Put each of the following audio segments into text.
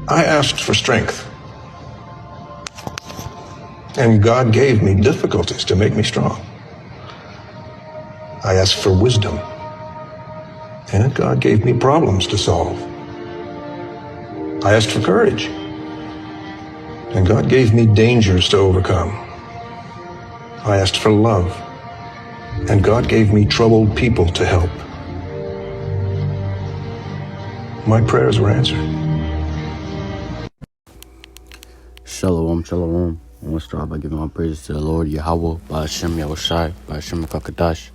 I asked for strength. And God gave me difficulties to make me strong. I asked for wisdom. And God gave me problems to solve. I asked for courage. And God gave me dangers to overcome. I asked for love. And God gave me troubled people to help. My prayers were answered. Shalom, shalom. I want to start by giving my praises to the Lord Yahweh, by Hashem Yahushai, by Hashem Fakadash.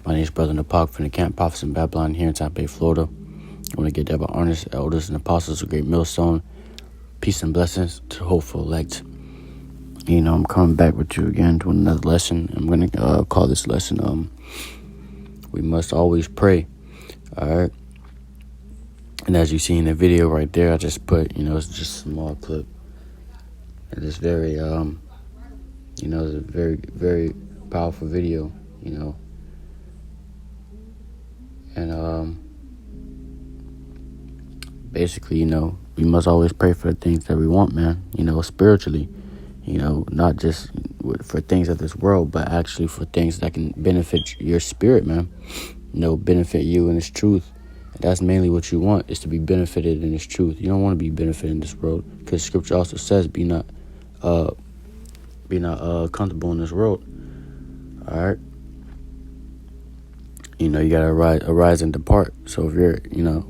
My name is Brother Napak from the Camp Prophets in Babylon here in Tampa Bay, Florida. I want to get there by honest elders and apostles of Great Millstone. Peace and blessings to the hopeful elect. I'm coming back with you again to another lesson. I'm going to call this lesson, we must always pray. Alright? And as you see in the video right there, I just put, it's just a small clip. And it's very, it's a very, very powerful video, And, basically, we must always pray for the things that we want, man, spiritually, not just for things of this world, but actually for things that can benefit your spirit, man, benefit you in this truth. And that's mainly what you want, is to be benefited in this truth. You don't want to be benefited in this world, because scripture also says, be not comfortable in this world. All right. You gotta arise and depart. So if you're,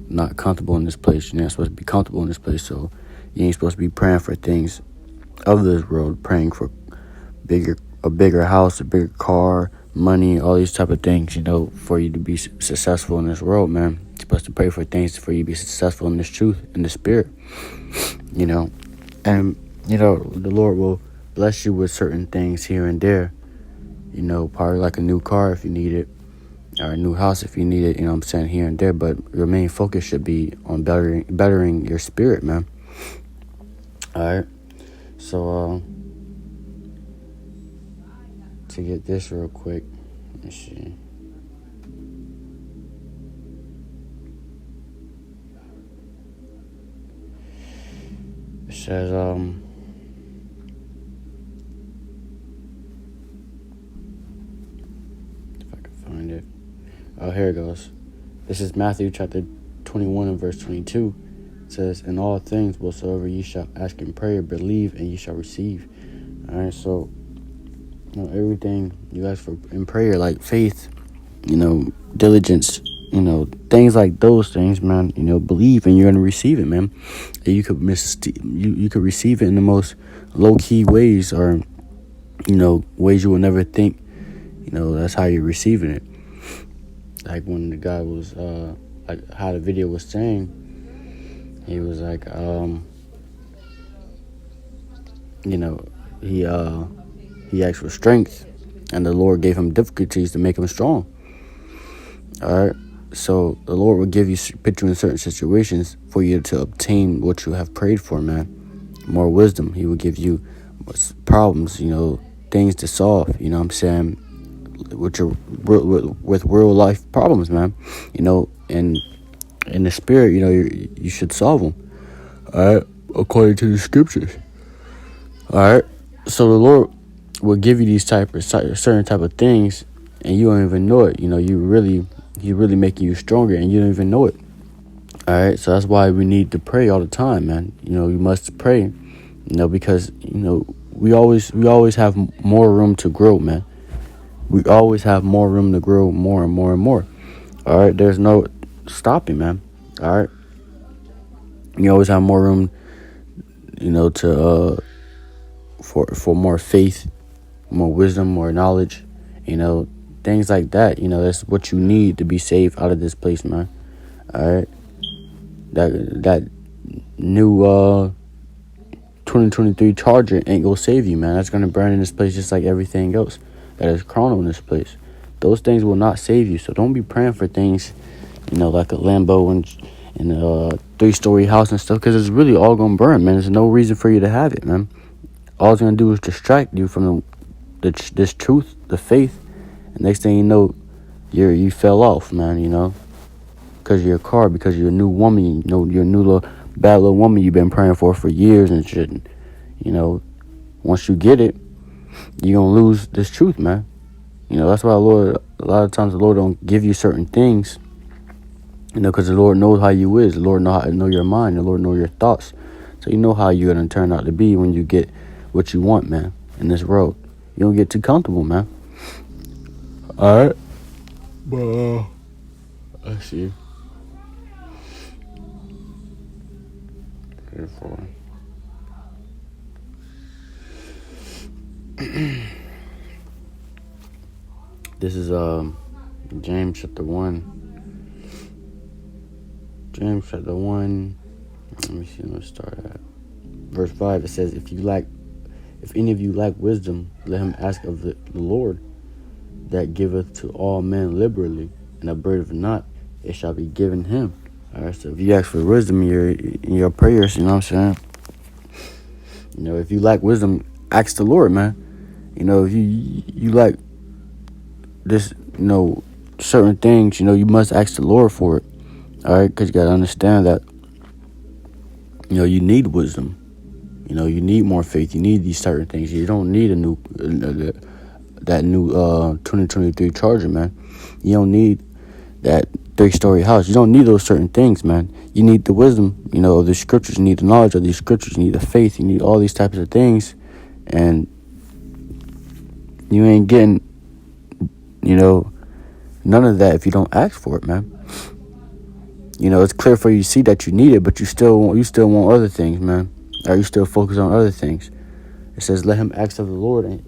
not comfortable in this place, you're not supposed to be comfortable in this place. So you ain't supposed to be praying for things of this world, praying for a bigger house, a bigger car, money, all these type of things, for you to be successful in this world, man. You're supposed to pray for things for you to be successful in this truth, in the spirit, and, the Lord will bless you with certain things here and there, probably like a new car if you need it, or a new house if you need it, here and there. But your main focus should be on bettering your spirit, man. All right. So, to get this real quick, let's see. It says, if I can find it. Oh, here it goes. This is Matthew chapter 21 and verse 22. It says, in all things whatsoever ye shall ask in prayer, believe, and ye shall receive. All right, so, everything you ask for in prayer, like faith, diligence, things like those things, man, believe, and you're going to receive it, man. And you could you could receive it in the most low-key ways, or, ways you will never think, that's how you're receiving it. Like when the guy was, like how the video was saying, he was like, he asked for strength, and the Lord gave him difficulties to make him strong. All right. So the Lord will put you in certain situations for you to obtain what you have prayed for, man. More wisdom. He will give you problems, things to solve, with real life problems, man. And in the spirit, you should solve them. All right, according to the scriptures. All right. So the Lord will give you these certain type of things, and you don't even know it. He's really making you stronger, and you don't even know it. All right. So that's why we need to pray all the time, man. We must pray, because we always have more room to grow, man. We always have more room to grow, more and more and more. All right. There's no stopping, man. All right. You always have more room, to for more faith, more wisdom, more knowledge, things like that. That's what you need to be safe out of this place, man. All right. That new 2023 Charger ain't gonna save you, man. That's gonna burn in this place just like everything else that is chrono in this place. Those things will not save you. So don't be praying for things, like a Lambo and a 3-story house and stuff, because it's really all gonna burn, man. There's no reason for you to have it, man. All it's gonna do is distract you from this truth, the faith, and next thing you know, you fell off, man. Because of your car, because you're a new woman, your new little bad little woman you've been praying for years and shit. You know, once you get it, you're going to lose this truth, man. You know, that's why a lot of times the Lord don't give you certain things, you know, because the Lord knows how you is. The Lord know how to know your mind. The Lord know your thoughts. So you know how you're going to turn out to be when you get what you want, man, in this road. You don't get too comfortable, man. All right. But, let's see. Therefore. This is James chapter 1. James chapter 1. Let me see. Let's start at verse 5. It says, If any of you lack wisdom, let him ask of the Lord, that giveth to all men liberally, and upbraideth not, it shall be given him. All right. So if you ask for wisdom in your prayers, you know what I'm saying? You know, if you lack wisdom, ask the Lord, man. You know, if you lack this, you know, certain things, you know, you must ask the Lord for it. All right, because you got to understand that, you know, you need wisdom. You know, you need more faith. You need these certain things. You don't need that new 2023 Charger, man. You don't need that 3-story house. You don't need those certain things, man. You need the wisdom, you know, of the scriptures. You need the knowledge of these scriptures. You need the faith. You need all these types of things. And you ain't getting, you know, none of that if you don't ask for it, man. You know, it's clear for you to see that you need it, but you still want other things, man. Or you still focus on other things. It says, let him ask of the Lord, and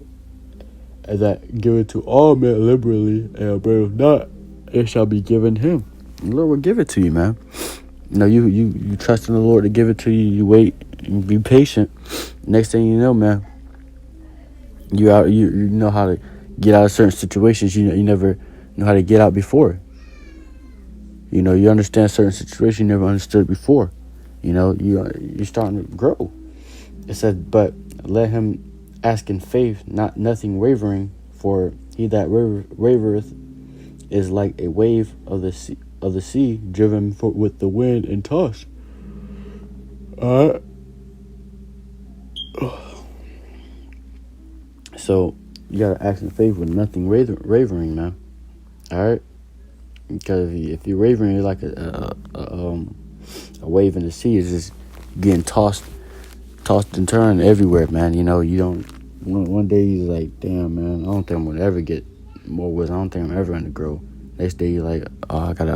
that give it to all men liberally, and if not, it shall be given him. The Lord will give it to you, man. You know, you trust in the Lord to give it to you. You wait, you be patient. Next thing you know, man, you know how to get out of certain situations you never know how to get out before. You know, you understand certain situations you never understood before. You know, you're starting to grow. It said, but let him ask in faith, nothing wavering, for he that wavereth is like a wave of the sea driven with the wind and tossed. So you gotta ask in faith with nothing wavering, man. All right, because if you're wavering, you're like a wave in the sea. Is just getting tossed and turned everywhere, man. You know, you don't. One day you're like, damn, man, I don't think I'm gonna ever get more wisdom. I don't think I'm ever gonna grow. Next day you're like, oh, I gotta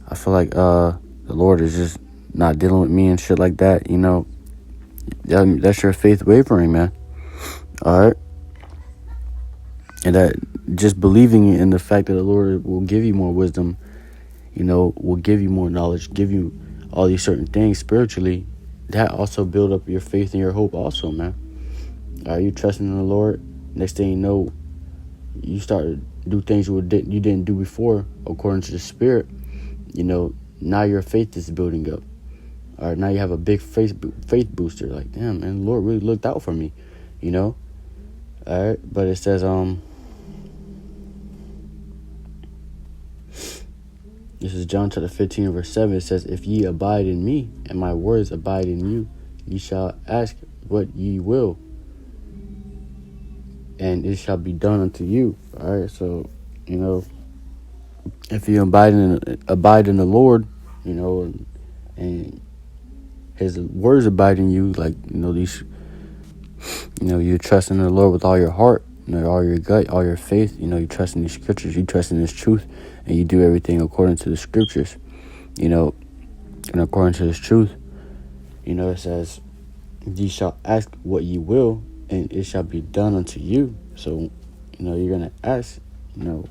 I feel like the Lord is just not dealing with me and shit like that. You know, that's your faith wavering, man. All right, and that just believing in the fact that the Lord will give you more wisdom, you know, will give you more knowledge, give you all these certain things spiritually, that also build up your faith and your hope also, man. Are you trusting in the Lord? Next thing you know, you start to do things you didn't do before according to the Spirit. You know, now your faith is building up. All right, now you have a big faith booster. Like, damn, man, the Lord really looked out for me, you know. All right, but it says, this is John chapter 15, verse 7. It says, if ye abide in me, and my words abide in you, ye shall ask what ye will, and it shall be done unto you. All right, so, you know, if you abide in the Lord, you know, and his words abide in you, like, you know, you trust in the Lord with all your heart, you know, all your gut, all your faith, you know, you trust in these scriptures, you trust in this truth, and you do everything according to the scriptures, you know, and according to this truth, you know, it says, ye shall ask what ye will, and it shall be done unto you. So, you know, you're going to ask, you know,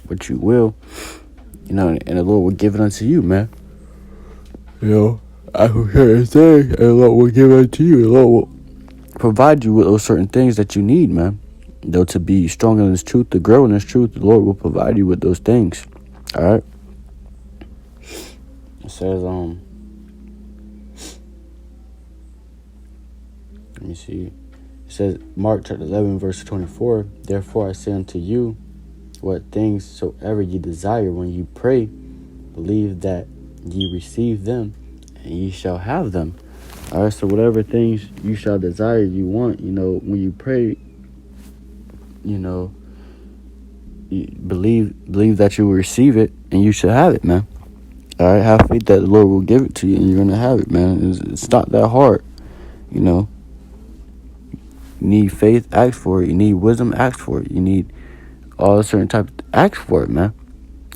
what you will, you know, and the Lord will give it unto you, man. You know, I will hear a thing, and the Lord will give it unto you. The Lord will provide you with those certain things that you need, man. Though to be strong in this truth, to grow in this truth, the Lord will provide you with those things. All right. It says, let me see. It says, Mark chapter 11, verse 24. Therefore I say unto you, what things soever ye desire when you pray, believe that ye receive them, and ye shall have them. All right, so whatever things you shall desire, you want, when you pray, you believe that you will receive it, and you shall have it, man. All right, have faith that the Lord will give it to you, and you're gonna have it, man. It's not that hard, You need faith, ask for it. You need wisdom, ask for it. You need all certain types, ask for it, man.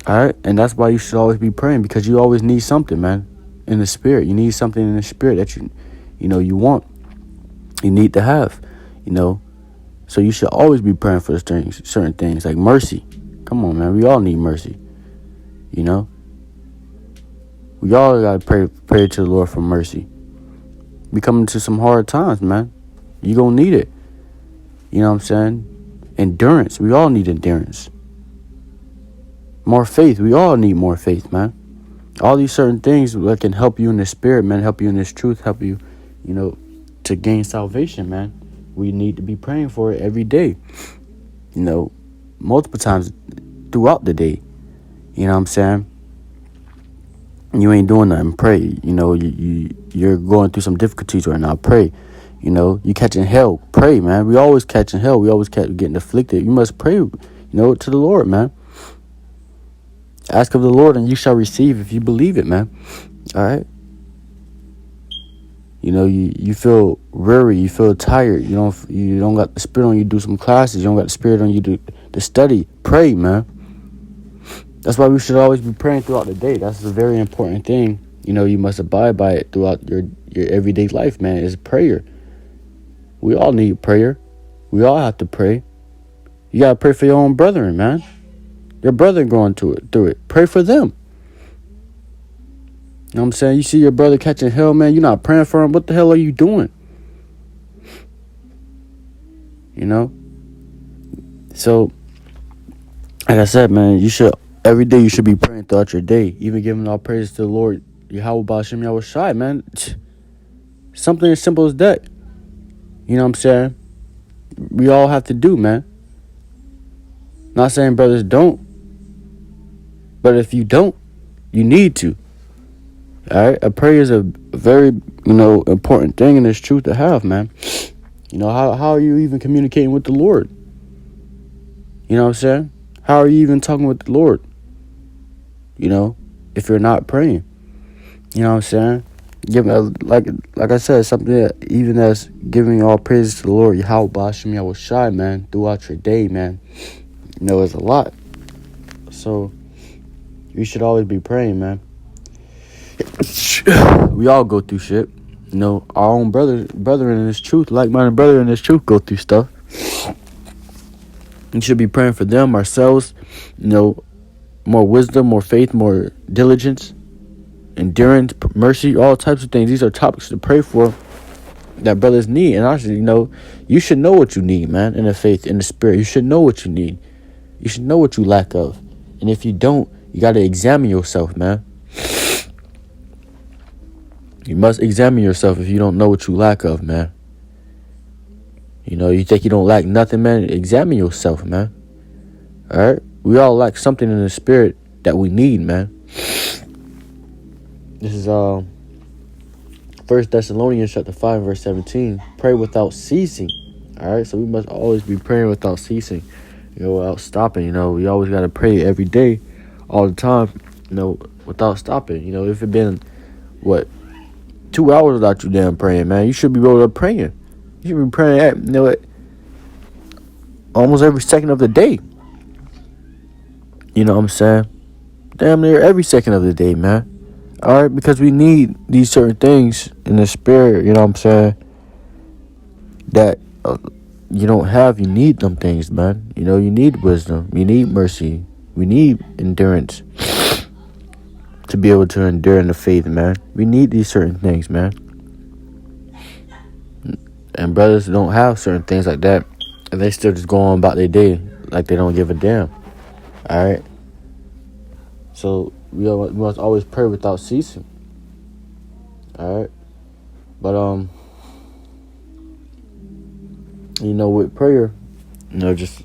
All right, and that's why you should always be praying, because you always need something, man, in the spirit. You need something in the spirit that you want, you need to have, So you should always be praying for certain things like mercy. Come on, man, we all need mercy. We all gotta pray to the Lord for mercy. We coming to some hard times, man. You gonna need it. You know what I'm saying? Endurance. We all need endurance. More faith. We all need more faith, man. All these certain things that can help you in the spirit, man, help you in this truth, help you, to gain salvation, man. We need to be praying for it every day. Multiple times throughout the day. You know what I'm saying? You ain't doing nothing, pray. You're going through some difficulties right now, pray. You catching hell, pray, man. We always catching hell. We always getting afflicted. You must pray, to the Lord, man. Ask of the Lord and you shall receive if you believe it, man. All right? You feel weary, you feel tired. You don't got the spirit on you to do some classes. You don't got the spirit on you to study. Pray, man. That's why we should always be praying throughout the day. That's a very important thing. You must abide by it throughout your everyday life, man, is prayer. We all need prayer. We all have to pray. You got to pray for your own brethren, man. Your brother going through it. Pray for them. You know what I'm saying? You see your brother catching hell, man. You're not praying for him. What the hell are you doing? So, like I said, man, every day you should be praying throughout your day. Even giving all praise to the Lord. Yahweh Ba'Shem Yahweh Shai, man. Something as simple as that. You know what I'm saying? We all have to do, man. Not saying brothers don't. But if you don't, you need to. All right? A prayer is a very, important thing in this truth to have, man. How are you even communicating with the Lord? You know what I'm saying? How are you even talking with the Lord? If you're not praying. You know what I'm saying? Like I said, something that even as giving all praises to the Lord, Yahweh Ba'Shem Yahweh Shai, man, throughout your day, man. It's a lot. So you should always be praying, man. We all go through shit. Our own brother in this truth, like-minded brother in this truth, go through stuff. We should be praying for them, ourselves. More wisdom, more faith, more diligence, endurance, mercy, all types of things. These are topics to pray for that brothers need. And actually, you should know what you need, man, in the faith, in the spirit. You should know what you need. You should know what you lack of. And if you don't, you got to examine yourself, man. You must examine yourself if you don't know what you lack of, man. You think you don't lack nothing, man? Examine yourself, man. All right? We all lack something in the spirit that we need, man. This is 1 Thessalonians chapter 5, verse 17. Pray without ceasing. All right? So we must always be praying without ceasing. Without stopping. We always got to pray every day, all the time, without stopping. If it been, 2 hours without you damn praying, man, you should be able to praying. You should be praying almost every second of the day. You know what I'm saying? Damn near every second of the day, man. All right? Because we need these certain things in the spirit, you know what I'm saying, that you don't have. You need them things, man. You need wisdom. You need mercy. We need endurance to be able to endure in the faith, man. We need these certain things, man. And brothers don't have certain things like that, and they still just go on about their day like they don't give a damn. All right? So we must always pray without ceasing. All right? But, with prayer, just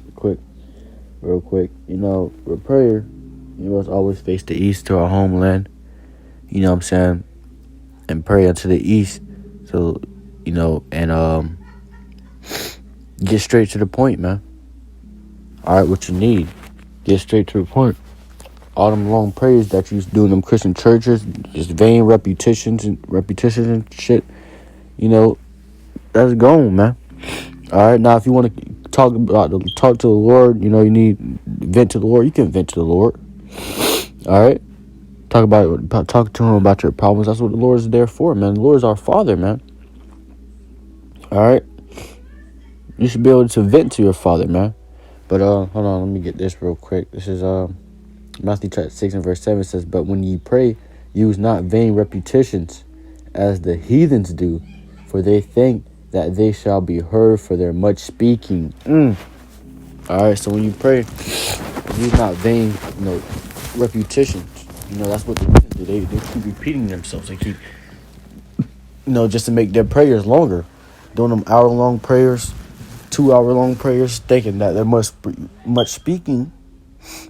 real quick, with prayer, you must always face the east to our homeland. You know what I'm saying? and pray unto the east. So, and get straight to the point, man. All right, what you need, get straight to the point. All them long prayers that you do in them Christian churches, just vain repetitions and shit, that's gone, man. All right, now if you want to talk to the Lord, you need vent to the Lord. You can vent to the Lord. All right, talk to Him about your problems. That's what the Lord is there for, man. The Lord is our Father, man. All right, you should be able to vent to your Father, man. But hold on, let me get this real quick. This is Matthew chapter 6 and verse 7 says, "But when ye pray, use not vain repetitions, as the heathens do, for they think that they shall be heard for their much speaking." All right, so when you pray, use not vain, repetitions. That's what the heathens do. They keep repeating themselves. They keep, just to make their prayers longer, doing them hour-long prayers, 2-hour-long prayers, thinking that their much speaking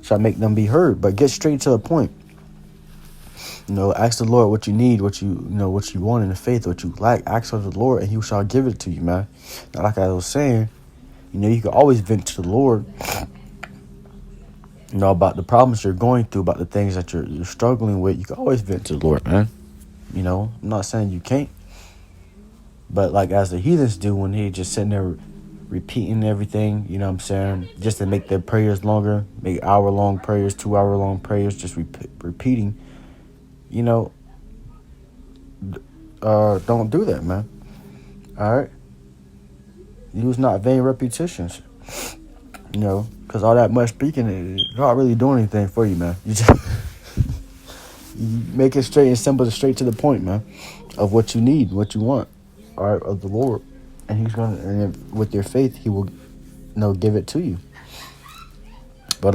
shall make them be heard. But get straight to the point. Ask the Lord what you need, what you want in the faith, what you lack. Ask of the Lord, and He shall give it to you, man. Now, like I was saying, you can always vent to the Lord. About the problems you're going through, about the things that you're struggling with. You can always vent to the Lord, man. I'm not saying you can't, but like as the heathens do, when they just sitting there repeating everything, what I'm saying, just to make their prayers longer, make hour-long prayers, 2-hour-long prayers, just repeating. Don't do that, man. All right. Use not vain repetitions. Because all that much speaking is not really doing anything for you, man. You just you make it straight and simple, straight to the point, man, of what you need, what you want, all right, of the Lord, and He's with your faith, He will, give it to you. But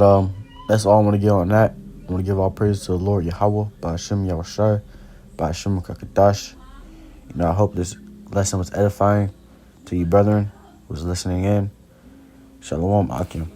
that's all I want to get on that. I want to give all praise to the Lord Yahweh, Ba'ashem Yahushai, Ba'ashem Kakadash. I hope this lesson was edifying to you, brethren, who's listening in. Shalom, Akim.